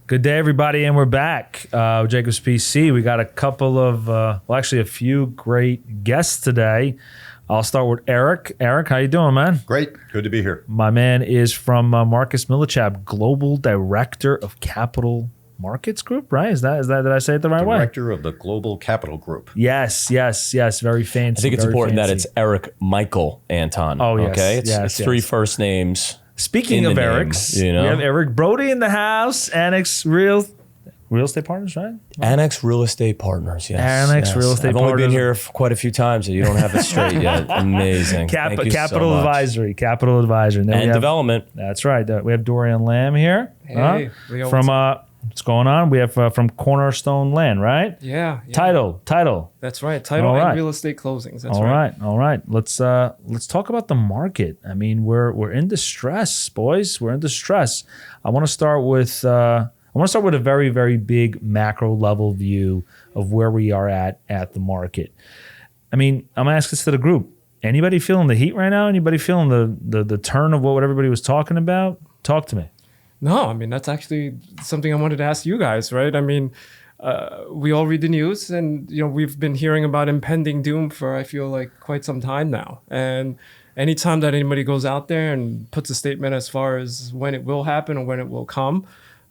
Good day, everybody, and we're back. Jacob's PC. We got a couple of, actually a few great guests today. I'll start with Eric. Eric, how you doing, man? Great. Good to be here. My man is from Marcus Millichap, Global Director of Capital Markets Group, right? Is that did I say it the right way? Director of the Global Capital Group. Yes. Very fancy. I think it's important fancy. that it's Eric Michael Anton. Oh, yes. Okay? It's Yes. three first names. Speaking of Eric's, you know? we have Eric Brody in the house, Annex Real Estate Partners, right? Annex Real Estate Partners, yes. Annex Real Estate I've Partners. only been here for quite a few times, so you don't have it straight yet. Amazing. Thank you Capital so much. Advisory. Capital Advisory. And we have, development. That's right. We have Dorian Lamb here. Hey, from what's going on? We have from Cornerstone Land, right? Yeah. Title. That's right. Title All right. and real estate closings. That's All right. right. Let's talk about the market. I mean, we're in distress, boys. We're in distress. I want to start with a very, very big macro level view of where we are at the market. I mean, I'm gonna ask this to the group. Anybody feeling the heat right now? Anybody feeling the turn of what everybody was talking about? Talk to me. No, I mean, that's actually something I wanted to ask you guys, right? I mean, we all read the news and, we've been hearing about impending doom for, I feel like, quite some time now. And anytime that anybody goes out there and puts a statement as far as when it will happen or when it will come,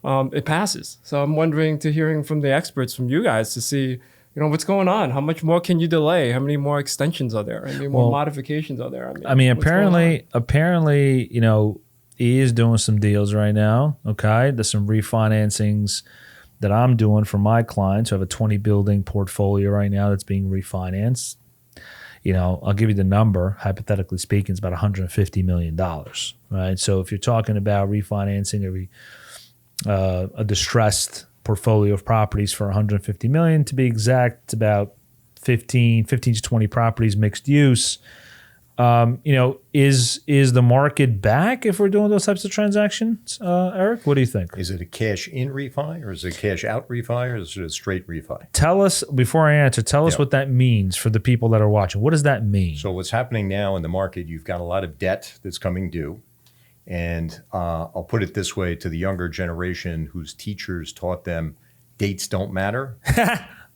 it passes. So I'm wondering to hearing from the experts, from you guys, to see, what's going on? How much more can you delay? How many more extensions are there? How many more modifications are there? Apparently, he is doing some deals right now. Okay, there's some refinancings that I'm doing for my clients who have a 20 building portfolio right now that's being refinanced. I'll give you the number. Hypothetically speaking, it's about $150 million, right? So if you're talking about refinancing a distressed portfolio of properties for $150 million, to be exact, it's about 15 to 20 properties, mixed use. Is the market back if we're doing those types of transactions, Eric? What do you think? Is it a cash in refi or is it a cash out refi or is it a straight refi? Tell us, before I answer, us what that means for the people that are watching. What does that mean? So what's happening now in the market, you've got a lot of debt that's coming due. And I'll put it this way to the younger generation whose teachers taught them dates don't matter.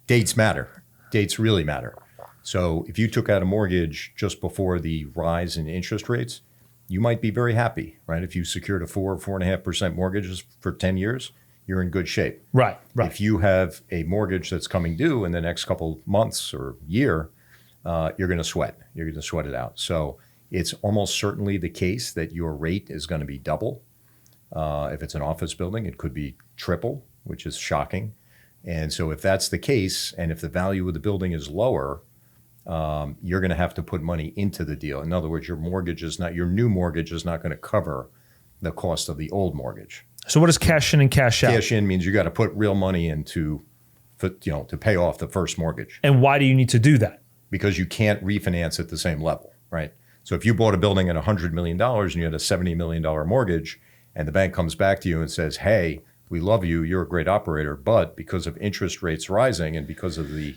Dates matter. Dates really matter. So if you took out a mortgage just before the rise in interest rates, you might be very happy, right? If you secured a 4.5% mortgage for 10 years, you're in good shape. Right. If you have a mortgage that's coming due in the next couple months or year, you're going to sweat. You're going to sweat it out. So it's almost certainly the case that your rate is going to be double. If it's an office building, it could be triple, which is shocking. And so if that's the case, and if the value of the building is lower, you're going to have to put money into the deal. In other words, your new mortgage is not going to cover the cost of the old mortgage. So what is cash in and cash out? Cash in means you got to put real money into, to pay off the first mortgage. And why do you need to do that? Because you can't refinance at the same level, right? So if you bought a building at $100 million and you had a $70 million mortgage, and the bank comes back to you and says, hey, we love you, you're a great operator, but because of interest rates rising and because of the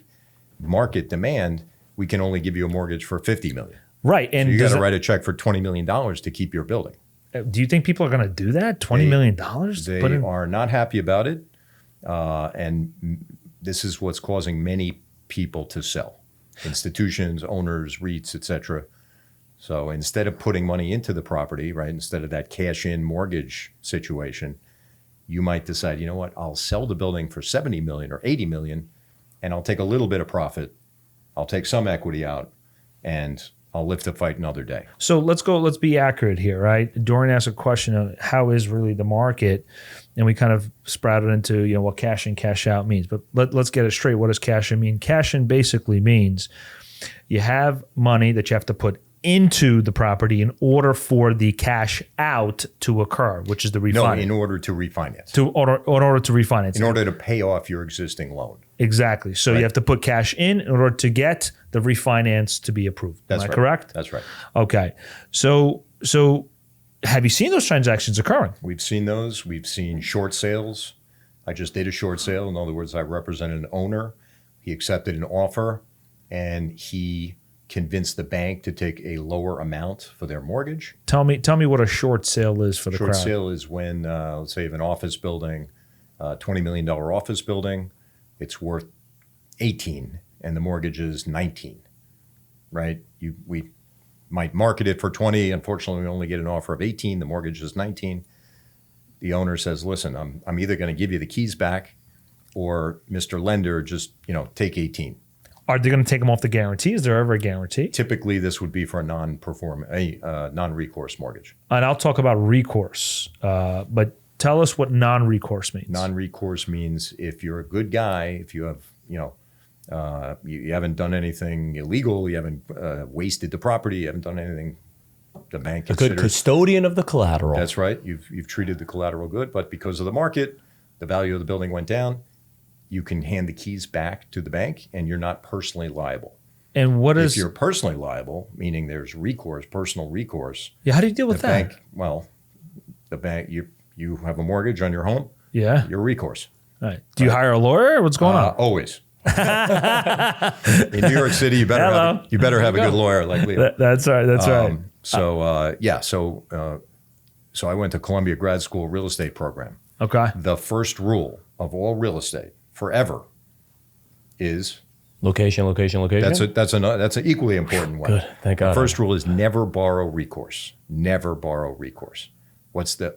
market demand, we can only give you a mortgage for $50 million. Right. And so you got to write a check for $20 million to keep your building. Do you think people are going to do that? $20 million? They are not happy about it. And this is what's causing many people to sell. Institutions, owners, REITs, et cetera. So instead of putting money into the property, right, instead of that cash in mortgage situation, you might decide, you know what, I'll sell the building for $70 million or $80 million, and I'll take a little bit of profit. I'll take some equity out, and I'll live to fight another day. So let's be accurate here, right? Dorian asked a question of how is really the market, and we kind of sprouted into, what cash in, cash out means. But let's get it straight. What does cash in mean? Cash in basically means you have money that you have to put into the property in order for the cash out to occur, which is the refinance. No, in order to refinance. In order to refinance. In order to pay off your existing loan. Exactly. So you have to put cash in order to get the refinance to be approved. That's Am I right. correct? That's right. Okay. So have you seen those transactions occurring? We've seen those. We've seen short sales. I just did a short sale. In other words, I represented an owner. He accepted an offer, and he convince the bank to take a lower amount for their mortgage. Tell me what a short sale is for the crowd. Short sale is when, let's say, you have an office building, $20 million office building, it's worth 18 and the mortgage is 19, right? We might market it for 20. Unfortunately, we only get an offer of 18. The mortgage is 19. The owner says, listen, I'm either going to give you the keys back or Mr. Lender, just, take 18. Are they going to take them off the guarantee? Is there ever a guarantee? Typically, this would be for a non-recourse mortgage. And I'll talk about recourse, but tell us what non-recourse means. Non-recourse means if you're a good guy, if you have, you haven't done anything illegal, you haven't wasted the property, you haven't done anything the bank A good custodian of the collateral. That's right. You've treated the collateral good, but because of the market, the value of the building went down. You can hand the keys back to the bank, and you're not personally liable. And if you're personally liable, meaning there's recourse, personal recourse. Yeah, how do you deal with that? The bank, you have a mortgage on your home. Yeah, your recourse. All right. Do you hire a lawyer? What's going on? Always. In New York City, you better have a good lawyer like Leo. That's right. That's right. So I went to Columbia Grad School Real Estate Program. Okay. The first rule of all real estate forever is location. That's an equally important one. Good. Thank God. The first rule is never borrow recourse. Never borrow recourse. What's the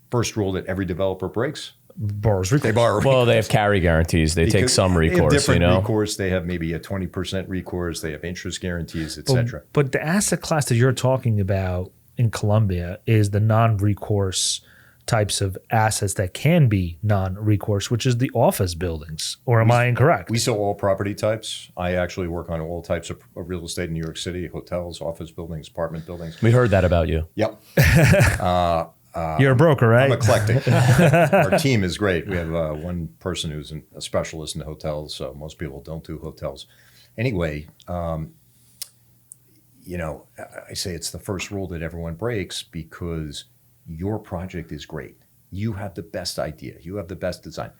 first rule that every developer breaks? Borrows recourse. They borrow recourse. Well, they have carry guarantees. They take some recourse. Different recourse. They have maybe a 20% recourse. They have interest guarantees, etc. But the asset class that you're talking about in Colombia is the non-recourse types of assets that can be non-recourse, which is the office buildings. Or am I incorrect? We sell all property types. I actually work on all types of real estate in New York City: hotels, office buildings, apartment buildings. We heard that about you. Yep. You're a broker, right? I'm eclectic. Our team is great. We have one person who's a specialist in hotels. So most people don't do hotels. Anyway, I say it's the first rule that everyone breaks because your project is great. You have the best idea. You have the best design.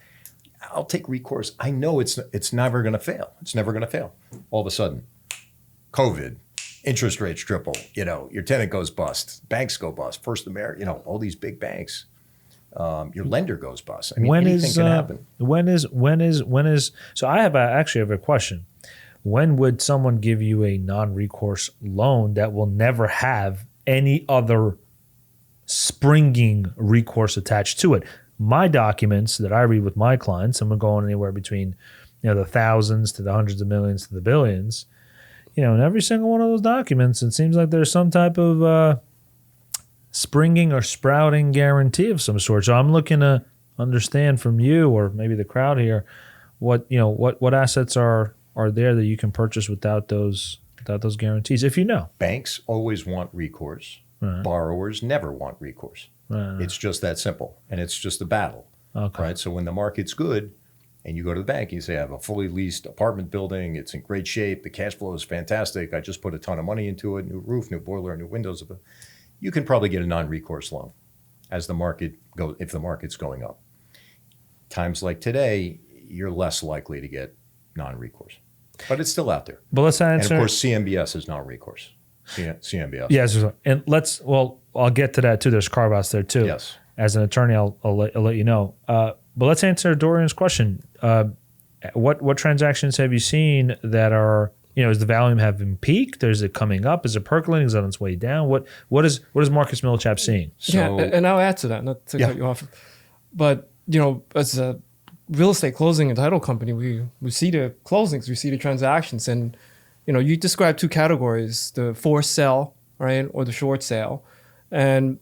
I'll take recourse. I know it's never going to fail. It's never going to fail. All of a sudden, COVID, interest rates triple. Your tenant goes bust. Banks go bust. First American. All these big banks. Your lender goes bust. I mean, anything can happen. When is? So I actually have a question. When would someone give you a non-recourse loan that will never have any other springing recourse attached to it? My documents that I read with my clients, and we're going anywhere between, the thousands to the hundreds of millions to the billions. In every single one of those documents, it seems like there's some type of springing or sprouting guarantee of some sort. So I'm looking to understand from you, or maybe the crowd here, what assets are there that you can purchase without those guarantees, if you know. Banks always want recourse. Right. Borrowers never want recourse. Right. It's just that simple, and it's just a battle. Okay. Right. So when the market's good, and you go to the bank, and you say, I have a fully leased apartment building. It's in great shape. The cash flow is fantastic. I just put a ton of money into it. New roof, new boiler, new windows. You can probably get a non-recourse loan as the market goes, if the market's going up. Times like today, you're less likely to get non-recourse, but it's still out there. But let's answer. And of course, CMBS is non-recourse. CMBS. Yes, and I'll get to that too. There's carve-outs there too. Yes. As an attorney, I'll let you know. But let's answer Dorian's question. What transactions have you seen that are, is the volume having peaked? Is it coming up? Is it percolating? Is it on its way down? What is Marcus Millichap seeing? And I'll add to that, not to cut you off. But, as a real estate closing and title company, we see the closings, we see the transactions. And, you describe two categories, the forced sale, right, or the short sale. And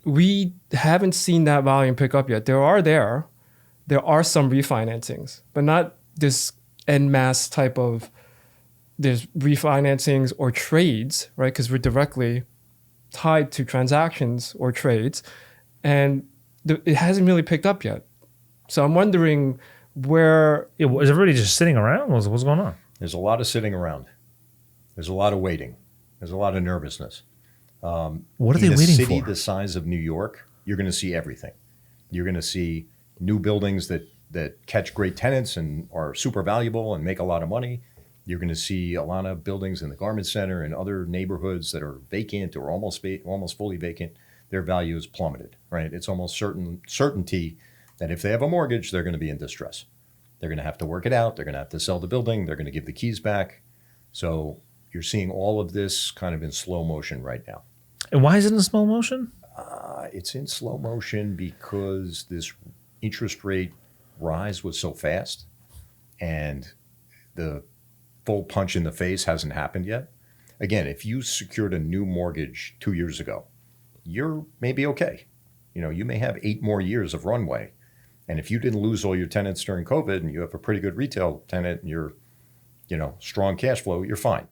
we haven't seen that volume pick up yet. There are some refinancings, but not this en masse type of, there's refinancings or trades, right? Because we're directly tied to transactions or trades, and it hasn't really picked up yet. So I'm wondering where... is everybody just sitting around? What's going on? There's a lot of sitting around. There's a lot of waiting. There's a lot of nervousness. What are they waiting for? In a city the size of New York, you're going to see everything. You're going to see new buildings that catch great tenants and are super valuable and make a lot of money. You're going to see a lot of buildings in the Garment Center and other neighborhoods that are vacant or almost fully vacant. Their value is plummeted, right? It's almost certainty that if they have a mortgage, they're going to be in distress. They're going to have to work it out. They're going to have to sell the building. They're going to give the keys back. So you're seeing all of this kind of in slow motion right now. And why is it in slow motion? It's in slow motion because this interest rate rise was so fast and the full punch in the face hasn't happened yet. Again, if you secured a new mortgage 2 years ago, you're maybe okay. You may have 8 more years of runway. And if you didn't lose all your tenants during COVID and you have a pretty good retail tenant and you're, strong cash flow, you're fine.